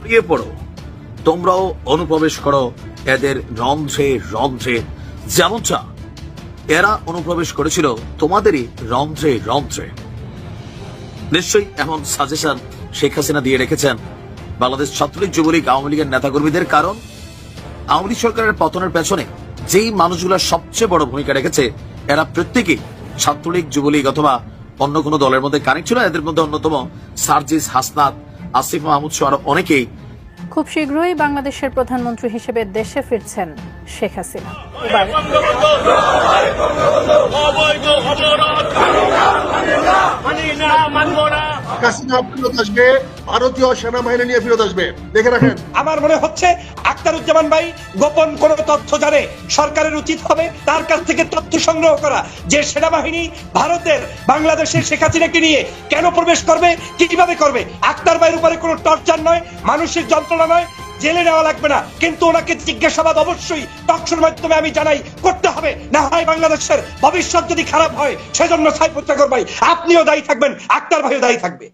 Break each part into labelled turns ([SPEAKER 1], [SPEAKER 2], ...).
[SPEAKER 1] ছড়িয়ে পড়ো, তোমরাও অনুপ্রবেশ করো এদের রন্ধ্রে রন্ধ্রে, যেমনটা এরা অনুপ্রবেশ করেছিল তোমাদেরই রন্ধ্রে রন্ধ্রে। নিশ্চয়ই এমন সাজেশন শেখ হাসিনা দিয়ে রেখেছেন বাংলাদেশ ছাত্রলীগ, যুবলীগ, আওয়ামী লীগের নেতাকর্মীদের। কারণ আওয়ামী লীগ সরকারের পতনের পেছনে যেই মানুষগুলো সবচেয়ে বড় ভূমিকা রেখেছে এরা প্রত্যেকেই ছাত্রলীগ, যুবলীগ অথবা অন্য কোনো দলের মধ্যে কানেক্ট ছিল। এদের মধ্যে অন্যতম সার্জিস, হাসনাত, আসিফ মাহমুদ সহ আরো অনেকেই।
[SPEAKER 2] খুব শীঘ্রই বাংলাদেশের প্রধানমন্ত্রী হিসেবে দেশে ফিরছেন শেখ হাসিনা। এবার
[SPEAKER 3] ফেরত আসবে, ভারতীয় সেনাবাহিনী নিয়ে ফেরত আসবে, দেখে রাখেন।
[SPEAKER 4] আমার মনে হচ্ছে আখতারুজ্জামান ভাই গোপন কোন তথ্য জানে, সরকারের উচিত হবে তার কাছ থেকে তথ্য সংগ্রহ করা যে সেনাবাহিনী ভারতের বাংলাদেশের শেখ হাসিনাকে নিয়ে কেন প্রবেশ করবে, কিভাবে করবে। আখতার ভাইয়ের উপরে কোনো টর্চার নয়, মানুষের যন্ত্রণা নয়, জেলে নেওয়া লাগবে না, কিন্তু ওনাকে জিজ্ঞাসাবাদ অবশ্যই টকশোর মাধ্যমে আমি জানাই করতে হবে। না হয় বাংলাদেশের ভবিষ্যৎ যদি খারাপ হয়, সেজন্য সাইফুর চাকর ভাই আপনিও দায়ী থাকবেন, আখতার ভাইও দায়ী থাকবে।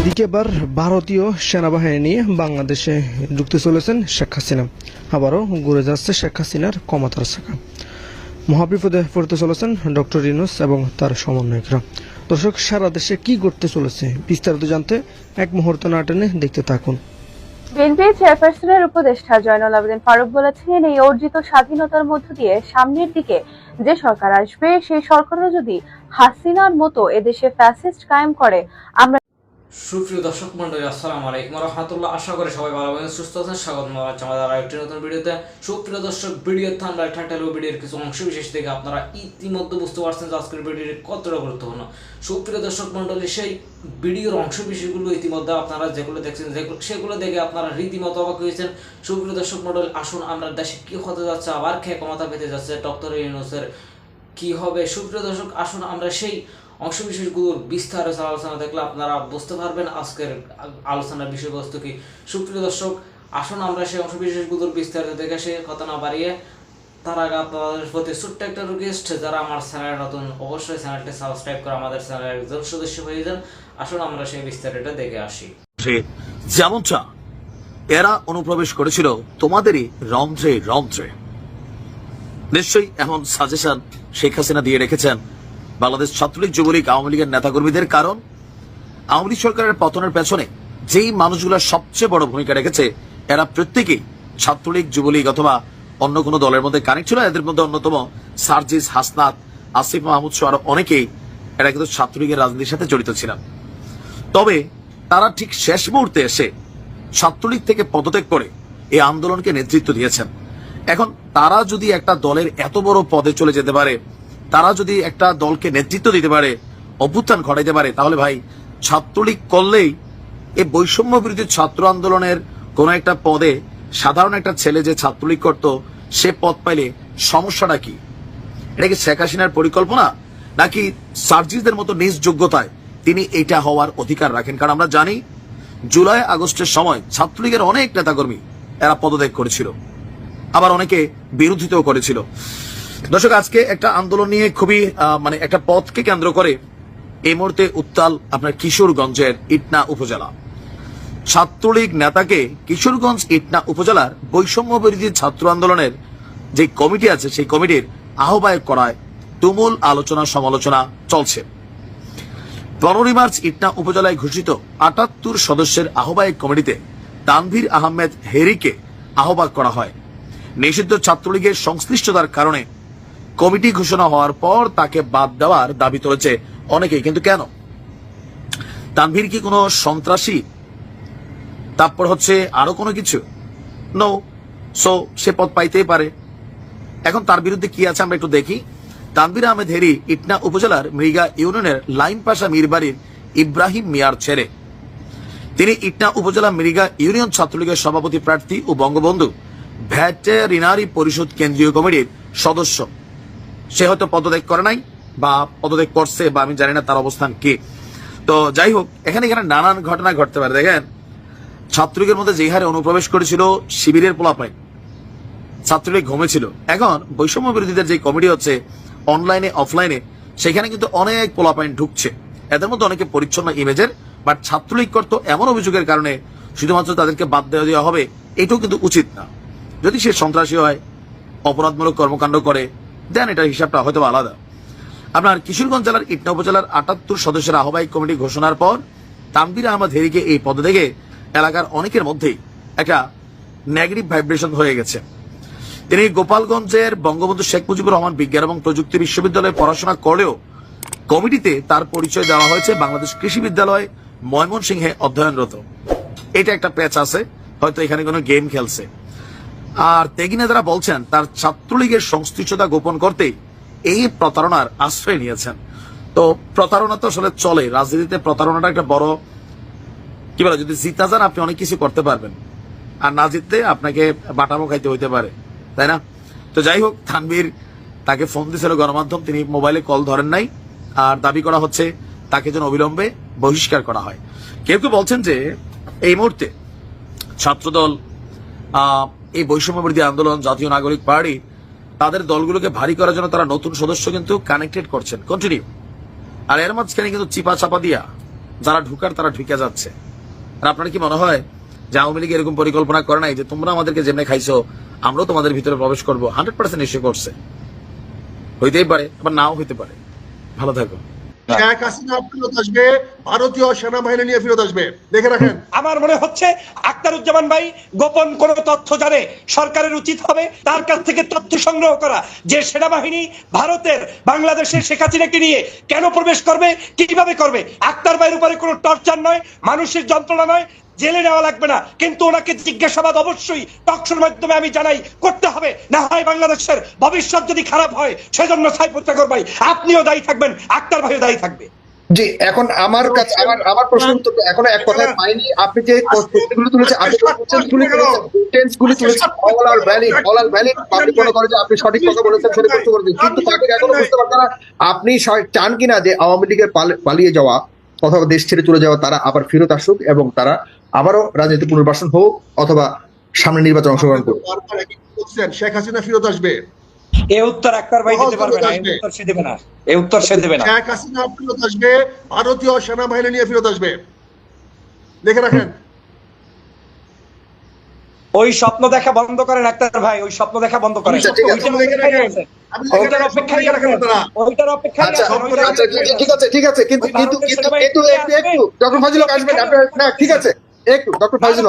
[SPEAKER 5] দ্বিতীয়বার ভারতীয় সেনাবাহিনী নিয়ে বাংলাদেশে ঢুকতে চলেছেন শেখ হাসিনা। আবারও ঘুরে যাচ্ছে শেখ হাসিনার ক্ষমতার চাকা। মহাবিপদে পড়তে চলেছেন ডক্টর ইউনূস এবং তার সমন্বয়করা। দর্শক, সারা দেশে কি ঘটতে চলেছে বিস্তারিত জানতে এক মুহূর্ত না টেনে দেখতে থাকুন।
[SPEAKER 6] বিএনপি চেয়ারপারসনের উপদেষ্টা জয়নুল আবেদিন ফারুক বলেছেন, এই অর্জিত স্বাধীনতার মধ্য দিয়ে সামনের দিকে যে সরকার আসবে, সেই সরকারও যদি হাসিনার মতো এদেশে ফ্যাসিস্ট কায়েম করে, আমরা।
[SPEAKER 7] সুপ্রিয় দর্শক মন্ডলী, আসসালামু আলাইকুম রাহমাতুল্লাহ। আশা করি সবাই ভালো আছেন, সুস্থ আছেন। স্বাগত জানাচ্ছি আমাদের আরেকটি নতুন ভিডিওতে। সুপ্রিয় দর্শক, ভিডিওর থাম্বনেল, টাইটেল ও ভিডিওর কিছু অংশ বিশেষ থেকে আপনারা ইতিমধ্যে বুঝতে পারছেন যে আজকের ভিডিওটি কতটা গুরুত্বপূর্ণ। সুপ্রিয় দর্শক মন্ডলী, সেই ভিডিওর অংশ বিশেষগুলো ইতিমধ্যে আপনারা যেগুলো দেখছেন সেগুলো দেখে আপনারা রীতিমতো অবাক হয়েছেন। সুপ্রিয় দর্শক মন্ডলী, আসুন আমরা দেশে কি হতে যাচ্ছে, আবার কে ক্ষমতা পেতে যাচ্ছে, ডক্টর ইউনূসের কি হবে। সুপ্রিয় দর্শক, আসুন আমরা সেই অংশ বিশেষগুলোর বিস্তারিত আলোচনা দেখলে আপনারা বুঝতে পারবেন আজকের আলোচনার বিষয়বস্তু কি। সুপ্রিয় দর্শক, আসুন আমরা সেই অংশ বিশেষগুলোর বিস্তারিত দেখে সে কথা না বাড়িয়ে তার আগে আপনাদের প্রতি ছোট্ট একটা রিকোয়েস্ট, যারা আমার চ্যানেলে নতুন অবশ্যই চ্যানেলটি সাবস্ক্রাইব করে আমাদের চ্যানেলের একজন সদস্য হয়ে যান। আসুন আমরা সেই বিস্তারিত দেখে আসি।
[SPEAKER 1] যেমনটা এরা অনুপ্রবেশ করেছিল তোমাদেরই রন্ধ্রে রন্ধ্রে। নিশ্চয়ই এমন সাজেশন শেখ হাসিনা দিয়ে রেখেছেন বাংলাদেশ ছাত্রলীগ, যুবলীগ, আওয়ামী লীগের নেতাকর্মীদের। কারণ আওয়ামী লীগ সরকারের পতনের পেছনে যেই মানুষগুলো সবচেয়ে বড় ভূমিকা রেখেছে এরা প্রত্যেকেই ছাত্রলীগ, যুবলীগ অথবা অন্য কোনো দলের মধ্যে কানেক্ট ছিল। এদের মধ্যে অন্যতম সার্জিস, হাসনাত, আসিফ মাহমুদ সহ আরো অনেকেই এরা কিন্তু ছাত্রলীগের রাজনীতির সাথে জড়িত ছিলেন। তবে তারা ঠিক শেষ মুহূর্তে এসে ছাত্রলীগ থেকে পদত্যাগ করে এই আন্দোলনকে নেতৃত্ব দিয়েছেন। এখন তারা যদি একটা দলের এত বড় পদে চলে যেতে পারে, তারা যদি একটা দলকে নেতৃত্ব দিতে পারে, অভ্যুত্থান ঘটাইতে পারে, তাহলে ভাই ছাত্রলীগ করলেই এই বৈষম্য বিরোধী ছাত্র আন্দোলনের কোন একটা পদে সাধারণ একটা ছেলে যে ছাত্রলীগ করত সে পদ পাইলে সমস্যাটা কি? এটা কি শেখ হাসিনার পরিকল্পনা, নাকি সার্জিসদের মতো নিজ যোগ্যতায় তিনি এটা হওয়ার অধিকার রাখেন? কারণ আমরা জানি জুলাই আগস্টের সময় ছাত্রলীগের অনেক নেতাকর্মী এরা পদত্যাগ করেছিল, আবার অনেকে বিরোধিতাও করেছিল। দর্শক, আজকে একটা আন্দোলন নিয়ে খুবই একটা পথকে কেন্দ্র করে এই মুহূর্তে উত্তাল আপনার কিশোরগঞ্জের ইটনা উপজেলা। ছাত্রলীগ নেতাকে কিশোরগঞ্জ ইটনা উপজেলার বৈষম্য বিরোধী ছাত্র আন্দোলনের যে কমিটি আছে সেই কমিটির আহ্বায়ক করায় তুমুল আলোচনা সমালোচনা চলছে। 15 মার্চ ইটনা উপজেলায় ঘোষিত 78 সদস্যের আহ্বায়ক কমিটিতে তানভীর আহমেদ হেরিকে আহ্বায়ক করা হয়। নিষিদ্ধ ছাত্রলীগের সংশ্লিষ্টতার কারণে কমিটি ঘোষণা হওয়ার পর তাকে বাদ দেওয়ার দাবি তুলেছে অনেকেই। কিন্তু কেন? তানভীর কি কোনো সন্ত্রাসী? তারপর হচ্ছে আরো কোনো কিছু? নো। সো সে পদ পাইতেই পারে। এখন তার বিরুদ্ধে কি আছে আমরা একটু দেখি। তানভীর আহমেদ হেরি ইটনা উপজেলার মৃগা ইউনিয়নের লাইন পাশা মীরবাড়ির ইব্রাহিম মিয়ার ছেলে। তিনি ইটনা উপজেলা মৃগা ইউনিয়ন ছাত্রলীগের সভাপতি প্রার্থী ও বঙ্গবন্ধু ভেটেরিনারি পরিষদ কেন্দ্রীয় কমিটির সদস্য। সে হয়তো পদত্যাগ করে নাই বা পদত্যাগ করছে, বা আমি জানি না তার অবস্থান কি। তো যাই হোক, এখানে নানান ঘটনা ঘটতে পারে। দেখেন, ছাত্রলীগের মধ্যে যে হারে অনুপ্রবেশ করেছিল শিবিরের পোলাপাইন, ছাত্রলীগ ঘুমেছিল। এখন বৈষম্য বিরোধীদের যে কমিটি হচ্ছে অনলাইনে অফলাইনে, সেখানে কিন্তু অনেক পোলাপাইন ঢুকছে। এদের মধ্যে অনেকে পরিচ্ছন্ন ইমেজের, বাট ছাত্রলীগ করতো এমন অভিযোগের কারণে শুধুমাত্র তাদেরকে বাদ দেওয়া হবে, এটাও কিন্তু উচিত না। যদি সে সন্ত্রাসী হয়, অপরাধমূলক কর্মকাণ্ড করে, দেন এটার হিসাবটা হয়তো আলাদা। আপনার কিশোরগঞ্জ জেলার ইটনা উপজেলার 78 সদস্যের আহ্বায়ক কমিটি ঘোষণার পর তানভীর আহমদ হেরিকে এই পদে থেকে এলাকার অনেকের মধ্যেই একটা নেগেটিভ ভাইব্রেশন হয়ে গেছে। তিনি গোপালগঞ্জের বঙ্গবন্ধু শেখ মুজিবুর রহমান বিজ্ঞান এবং প্রযুক্তি বিশ্ববিদ্যালয়ে পড়াশোনা করলেও কমিটিতে তার পরিচয় দেওয়া হয়েছে বাংলাদেশ কৃষি বিদ্যালয় ময়মনসিংহে অধ্যয়নরত। এটা একটা প্যাচ আছে, হয়তো এখানে কোনো গেম খেলছে। আর তেগিনেদারা বলছেন তার ছাত্রলীগের সংশ্লিষ্টতা গোপন করতে এই প্রতারণার আশ্রয় নিয়েছেন। তো প্রতারণা তো আসলে চলে, রাজনীতিতে প্রতারণাটা একটা বড় কি বলে, যদি জিতা যান আপনি অনেক কিছু করতে পারবেন, আর না জিততে আপনাকে বাটামো খাইতে হইতে পারে, তাই না? তো যাই হোক, তানভীর তাকে ফোন দিয়েছিল গণমাধ্যম, তিনি মোবাইলে কল ধরেন নাই, আর দাবি করা হচ্ছে তাকে যেন অবিলম্বে বহিষ্কার করা হয়। কেউ কেউ বলছেন যে এই মুহূর্তে ছাত্রদল, এই বৈষম্য বিরোধী আন্দোলন, জাতীয় নাগরিক পার্টি, তাদের দলগুলোকে ভারী করার জন্য তারা নতুন সদস্য কিন্তু কানেক্টেড করছেন, কন্টিনিউ। আর এর মাঝখানে কিন্তু চিপা চাপা দিয়া যারা ঢুকার তারা ঢুকে যাচ্ছে। আর আপনার কি মনে হয় যে আওয়ামী লীগ এরকম পরিকল্পনা করে নাই যে তোমরা আমাদেরকে যেমনি খাইছো আমরাও তোমাদের ভিতরে প্রবেশ করবো? 100% নিশ্চয় করছে, হইতেই পারে, আবার নাও হইতে পারে। ভালো থাকো।
[SPEAKER 3] শেখ হাসিনা ফেরত আসবে, ভারতীয় সেনাবাহিনী নিয়ে ফেরত আসবে, দেখে রাখেন।
[SPEAKER 4] আমার মনে হচ্ছে আখতারুজ্জামান ভাই গোপন কোন তথ্য জানে, সরকারের উচিত হবে তার কাছ থেকে তথ্য সংগ্রহ করা যে সেনাবাহিনী ভারতের বাংলাদেশের শেখ হাসিনাকে নিয়ে কেন প্রবেশ করবে, কিভাবে করবে। আখতার ভাইয়ের উপরে কোনো টর্চার নয়, মানুষের যন্ত্রণা নয়, জেলে নেওয়া লাগবে না, কিন্তু ওনাকে জিজ্ঞাসাবাদ অবশ্যই টকশোর মাধ্যমে আমি জানাই করতে হবে। না হয় বাংলাদেশের ভবিষ্যৎ যদি খারাপ হয়, সেজন্য সাইফুর সাগর ভাই আপনিও দায়ী থাকবেন, আখতার ভাইও দায়ী থাকবে।
[SPEAKER 8] জি, এখন আমার কাছে আমার প্রশ্ন উত্তর এখনো এক কথায় পাইনি। আপনি যে কোশ্চেনগুলো তুলেছেন, আপনি কোশ্চেনগুলো তুলেছেন অল আর ভ্যালিড, আপনি মনে করেন যে আপনি সঠিক কথা বলেছেন, সঠিক প্রশ্ন করেছেন, কিন্তু তাকে এখনো বুঝতে পারছেন না আপনি চান কিনা যে আওয়ামী লীগের পালিয়ে যাওয়া অথবা দেশ ছেড়ে চলে যাওয়া তারা আবার ফেরত আসুক এবং তারা আবারও রাজনীতি পুনর্বাসন হোক অথবা সামনে নির্বাচন অংশগ্রহণ করুক।
[SPEAKER 3] শেখ হাসিনা ফেরত আসবে,
[SPEAKER 4] এই উত্তর আখতার ভাই দিতে পারবে না, এই উত্তর সে দেবে না, এই উত্তর সে দেবে না।
[SPEAKER 3] শেখ হাসিনা ফেরত আসবে, ভারতীয় সেনাবাহিনী নিয়ে ফেরত আসবে, দেখে রাখেন।
[SPEAKER 4] ওই স্বপ্ন দেখা বন্ধ করেন আখতার ভাই, ওই স্বপ্ন দেখা বন্ধ করেন।
[SPEAKER 8] ঠিক আছে,
[SPEAKER 4] ওইটার অপেক্ষায় আছেন, ওইটার অপেক্ষায় আছেন।
[SPEAKER 8] ঠিক আছে, কিন্তু একটু ডক্টর ফাজিল হক আসবেন আপনার, না ঠিক আছে, একটু ডক্টর ফাজিল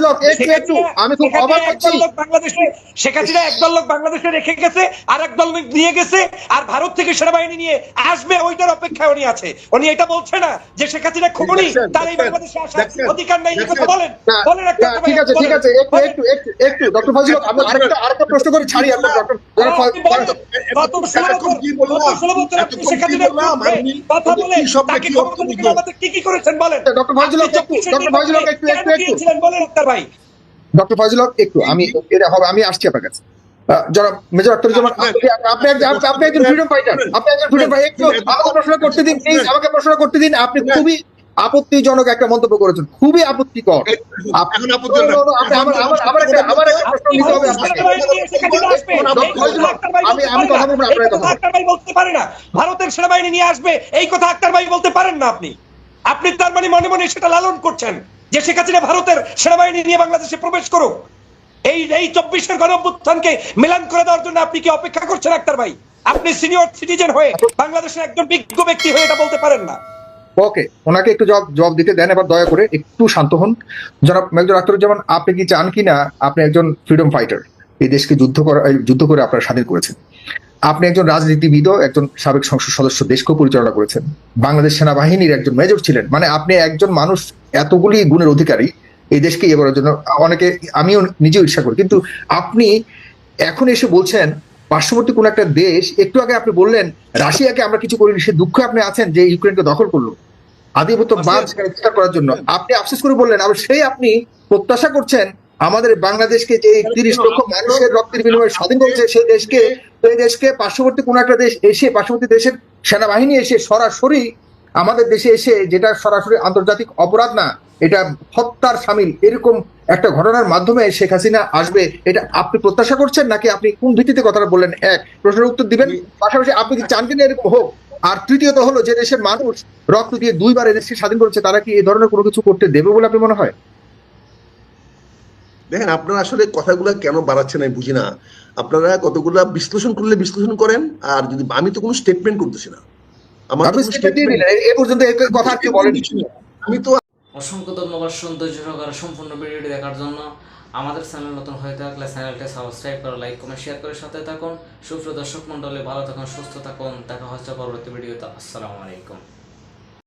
[SPEAKER 8] হক একটু আমি খুব অবাক হচ্ছি।
[SPEAKER 4] বাংলাদেশে শেখ হাসিনা একদল লোক বাংলাদেশে রেখে গেছে, আর একদল লোক নিয়ে গেছে, আর ভারত থেকে সেনাবাহিনী নিয়ে আসবে, ওইটার অপেক্ষায় উনি আছে। উনি এটা বলছে না যে শেখ হাসিনা খুনি, তার এই বাংলাদেশে আসার অধিকার নাই, এই কথা বলেন।
[SPEAKER 8] ঠিক আছে, একটু ডক্টর ফাজিল হক আমি আরেকটা প্রশ্ন করে ছাড়ি আপনার ডক্টর
[SPEAKER 4] কি কি করেছেন বলেন।
[SPEAKER 8] ডক্টর ফাজিল হক একটু আমি এটা হবে, আমি আসছি আপনার কাছে। যারা মেজর আখতারুজ্জামান, আপনি একজন ফ্রিডম ফাইটার, একটু আমাকে প্রশ্ন করতে দিন, প্লিজ আমাকে প্রশ্ন করতে দিন। আপনি খুবই আপত্তিজনক একটা মন্তব্য করেছেন, খুবই আপত্তিকর। আমার একটা প্রশ্ন নিতে হবে আপনাকে। আমি কথা বলবো, আপনার কথা
[SPEAKER 4] আখতার ভাই বলতে পারে না ভারতের সেনাবাহিনী নিয়ে আসবে, এই কথা আখতার ভাই বলতে পারেন না। আপনি তার মানে মনে মনে সেটা লালন করছেন যে শেখ হাসিনা ভারতের সেনাবাহিনী নিয়ে বাংলাদেশে প্রবেশ করুক। এই 24-এর গণঅভ্যুত্থানকে মিলান করে দেওয়ার জন্য আপনি কি অপেক্ষা করছেন আখতার ভাই? আপনি সিনিয়র সিটিজেন হয়ে বাংলাদেশের একজন বিজ্ঞ ব্যক্তি হয়ে এটা বলতে পারেন না।
[SPEAKER 8] ওকে, ওনাকে একটু জবাব দিতে দেন এবার, দয়া করে একটু শান্ত হন। জনাব মেজর আখতারুজ্জামান, আপনি কি চান কিনা, আপনি একজন ফ্রিডম ফাইটার, এই দেশকে যুদ্ধ করে আপনারা স্বাধীন করেছেন। আপনি একজন রাজনীতিবিদও, একজন সাবেক সংসদ সদস্য, দেশকেও পরিচালনা করেছেন, বাংলাদেশ সেনাবাহিনীর একজন মেজর ছিলেন, মানে আপনি একজন মানুষ এতগুলি গুণের অধিকারী, এই দেশকে এবারের জন্য অনেকে, আমিও নিজেও ঈর্ষা করি, কিন্তু আপনি এখন এসে বলছেন পার্শ্ববর্তী কোন একটা দেশ, একটু আগে আপনি বললেন রাশিয়াকে আমরা কিছু করিনি, সে দুঃখে আপনি আছেন যে ইউক্রেনকে দখল করলো আধিপত্যবাদ বিস্তার করার জন্য, আপনি আফসোস করে বললেন। আর সেই আপনি প্রত্যাশা করছেন আমাদের বাংলাদেশকে যে 30 লক্ষ মানুষের রক্তের বিনিময়ে স্বাধীন করেছে, সেই দেশকে পার্শ্ববর্তী কোন একটা দেশ এসে, পার্শ্ববর্তী দেশের সেনাবাহিনী এসে সরাসরি আমাদের দেশে এসে, যেটা সরাসরি আন্তর্জাতিক অপরাধ না, এটা হত্যার শামিল, এরকম একটা ঘটনার মাধ্যমে শেখ হাসিনা আসবে, এটা আপনি প্রত্যাশা করছেন নাকি আপনি কোন ভিত্তিতে কথাটা বললেন? এক প্রশ্নের উত্তর দিবেন, পাশাপাশি আপনি কি চান কিনা এরকম হোক? আর তৃতীয়ত হলো যে দেশের মানুষ রক্ত দিয়ে 2বার এই দেশকে স্বাধীন করেছে, তারা কি এই ধরনের কোনো কিছু করতে দেবে বলে আপনি মনে হয়?
[SPEAKER 3] দেখেন, আপনারা আসলে কথাগুলো কেন বাড়াচ্ছেন আমি বুঝি না। আপনারা কতগুলা বিশ্লেষণ করলে বিশ্লেষণ করেন, আর যদি আমি তো কোনো স্টেটমেন্ট করতেছি না। আমার তো
[SPEAKER 8] আপনি
[SPEAKER 3] কোনো
[SPEAKER 8] statement দিয়ে
[SPEAKER 3] statement-
[SPEAKER 8] দিলেন, এই পর্যন্ত এই কথা আর কেউ বলেনি।
[SPEAKER 3] আমি তো
[SPEAKER 7] অসংখ্য ধন্যবাদ সৌন্দর্য সহকারে সম্পূর্ণ ভিডিওটি দেখার জন্য। আমাদের চ্যানেল নতুন হয়ে থাকলে চ্যানেলটি সাবস্ক্রাইব করে লাইক কমেন্ট শেয়ার করে সাথে থাকুন। সুপ্রিয় দর্শক মণ্ডলী, ভালো থাকুন, সুস্থ থাকুন। দেখা হচ্ছে পরবর্তী ভিডিওতে। আসসালামু আলাইকুম।